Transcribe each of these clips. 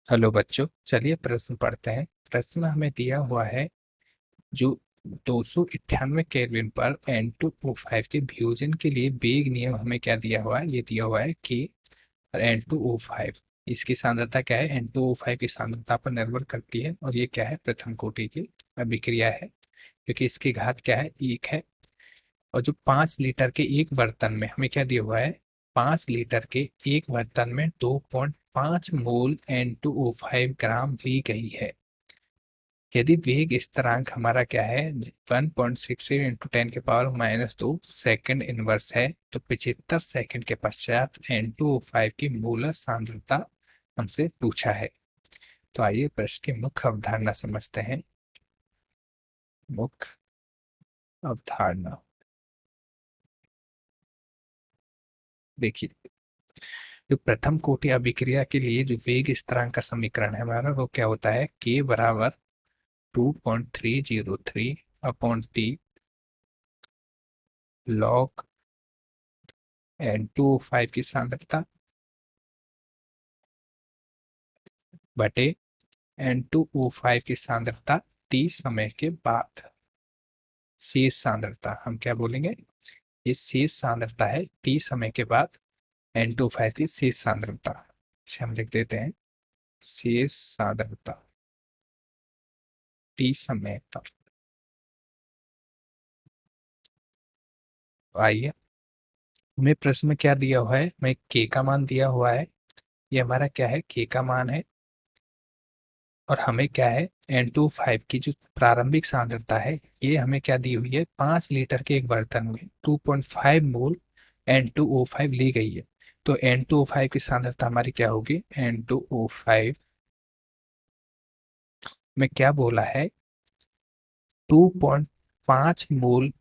Hello बच्चों, चलिए प्रश्न पढ़ते हैं। प्रश्न में हमें दिया हुआ है जो 298 केल्विन पर N2O5 के वियोजन के लिए वेग नियम हमें क्या दिया हुआ है। ये दिया हुआ है कि N2O5 इसकी सांद्रता क्या है, N2O5 की सांद्रता पर निर्भर करती है और ये क्या है, प्रथम कोटि की अभिक्रिया है क्योंकि इसकी घात क्या है, 1 है। और जो 5 लीटर के एक बर्तन में हमें क्या दिया हुआ है, 5 लीटर के एक बर्तन में 2.5 मोल N2O5 ग्राम ली गई है। यदि वेग स्थिरांक हमारा क्या है, 1.68 इंटू 10⁻²² सेकंड इनवर्स है, तो 75 सेकंड के पश्चात N2O5 की मोलर सांद्रता हमसे पूछा है। तो आइए प्रश्न की मुख्य अवधारणा समझते हैं। मुख्य अवधारणा देखिए, जो प्रथम कोटि अभिक्रिया के लिए जो वेग स्थिरांक का समीकरण है हमारा, वो क्या होता है, k बराबर 2.303 अपॉन टी लॉग N2O5 की सांद्रता बटे N2O5 की सांद्रता t समय के बाद। शेष सांद्रता हम क्या बोलेंगे, ये शेष सांद्रता है t समय के बाद N2O5 की शेष सांद्रता। इसे हम लिख देते हैं शेष सांद्रता t समय पर। आइए, हमें प्रश्न में क्या दिया हुआ है, हमें k का मान दिया हुआ है। ये हमारा क्या है, k का मान है। और हमें क्या है, N2O5 की जो प्रारंभिक सांद्रता है, ये हमें क्या दी हुई है, 5 लीटर के एक बर्तन में 2.5 मोल N2O5 ली गई है। तो N2O5 की सांद्रता हमारी क्या होगी, N2O5 में क्या बोला है, 2.5 मोल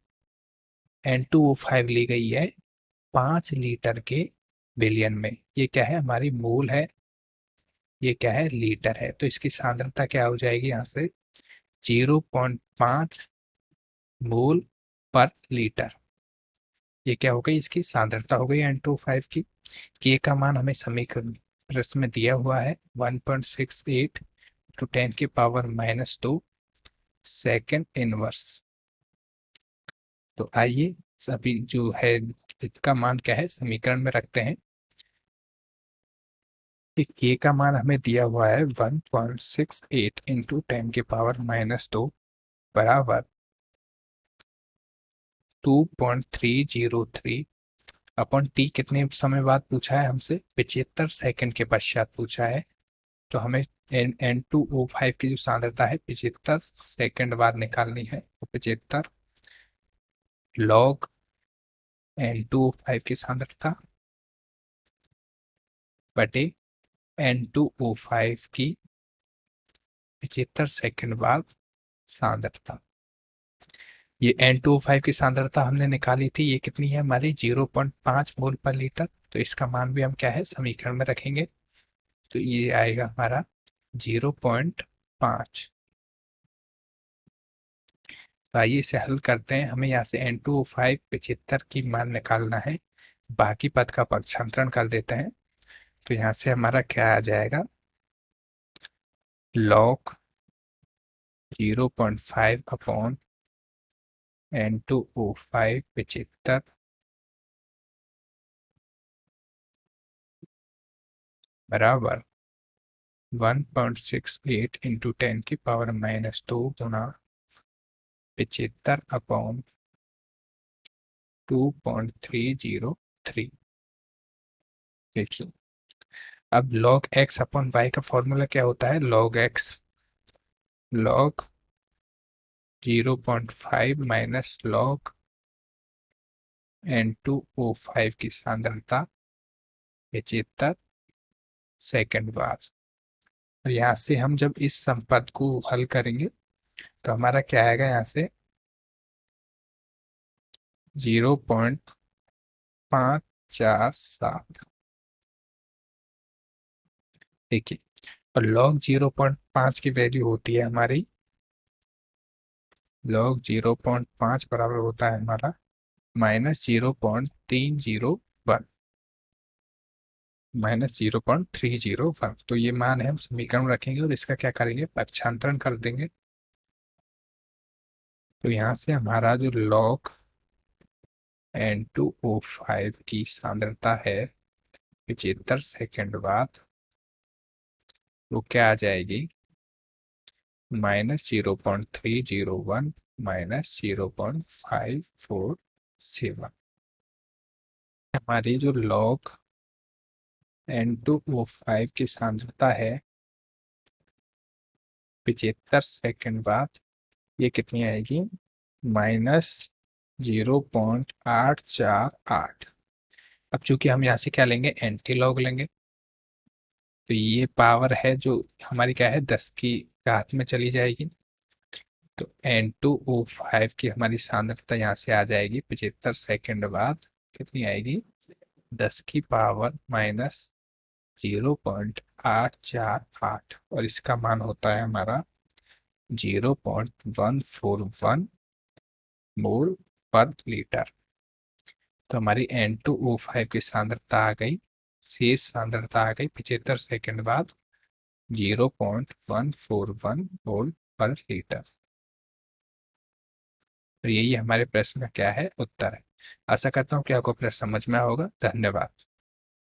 N2O5 ली गई है 5 लीटर के बिलियन में। ये क्या है, हमारी मोल है, ये क्या है, लीटर है। तो इसकी सांद्रता क्या हो जाएगी, यहाँ से 0.5 मोल पर लीटर। ये क्या हो गई, इसकी सांद्रता हो गई N2O5 की। के का मान हमें समीकरण प्रश्न में दिया हुआ है 1.68 टू 10⁻²² सेकेंड इनवर्स। तो आइए सभी जो है इसका मान क्या है, समीकरण में रखते हैं कि के का मान हमें दिया हुआ है 1.68 इंटू 10⁻² बराबर 2.303 अपॉन टी कितने समय बाद पूछा है हमसे, 75 सेकंड के पश्चात पूछा है। तो हमें N2O5 की जो सांद्रता है 75 सेकंड बाद निकालनी है। तो 75 लॉग N2O5 की सांद्रता बटे N2O5 की 75 सेकंड बाद सांद्रता। ये N2O5 की सांद्रता हमने निकाली थी, ये कितनी है हमारी, 0.5 मोल पर लीटर। तो इसका मान भी हम क्या है, समीकरण में रखेंगे। तो ये आएगा हमारा 0.5। तो आइए इसे हल करते हैं। हमें यहाँ से N2O5 75 की मान निकालना है, बाकी पद का पक्षांतरण कर देते हैं। तो यहाँ से हमारा क्या आ जाएगा, लॉग 0.5 अपॉन N2O5 75 बराबर 1.68 इंटू 10⁻² गुणा 75 अपॉन 2.303। देखिए, अब log x अपॉन y का फॉर्मूला क्या होता है, log x log 0.5 minus log N2O5 की सांद्रता 75 सेकंड बाद। और यहाँ से हम जब इस संपद को हल करेंगे तो हमारा क्या आएगा, यहाँ से 0.547। देखिए, और log 0.5 की वैल्यू होती है हमारी, log 0.5 बराबर होता है हमारा -0.301। -0.301। तो ये मान है हम समीकरण में रखेंगे और इसका क्या करेंगे, पक्षांतरण कर देंगे। तो यहाँ से हमारा जो log N2O5 की सांद्रता है 75 सेकेंड बाद, वो क्या आ जाएगी, -0.301 -0.547। हमारी जो log N2O5 की सांद्रता है 75 सेकेंड बाद, ये कितनी आएगी, -0.848। अब चूंकि हम यहाँ से क्या लेंगे, एंटी लॉग लेंगे, तो ये पावर है जो हमारी क्या है, 10 की घात में चली जाएगी। तो N2O5 की हमारी सांद्रता यहाँ से आ जाएगी 75 सेकेंड बाद, कितनी आएगी, 10 की पावर -0.848, और इसका मान होता है हमारा 0.141 मोल पर लीटर। तो हमारी N2O5 की सांद्रता आ गई, शेष सांद्रता आ गई 75 सेकेंड बाद 0.141 मोल पर लीटर। तो यही हमारे प्रश्न का क्या है, उत्तर है। आशा करता हूँ कि आपको प्रश्न समझ में होगा। धन्यवाद।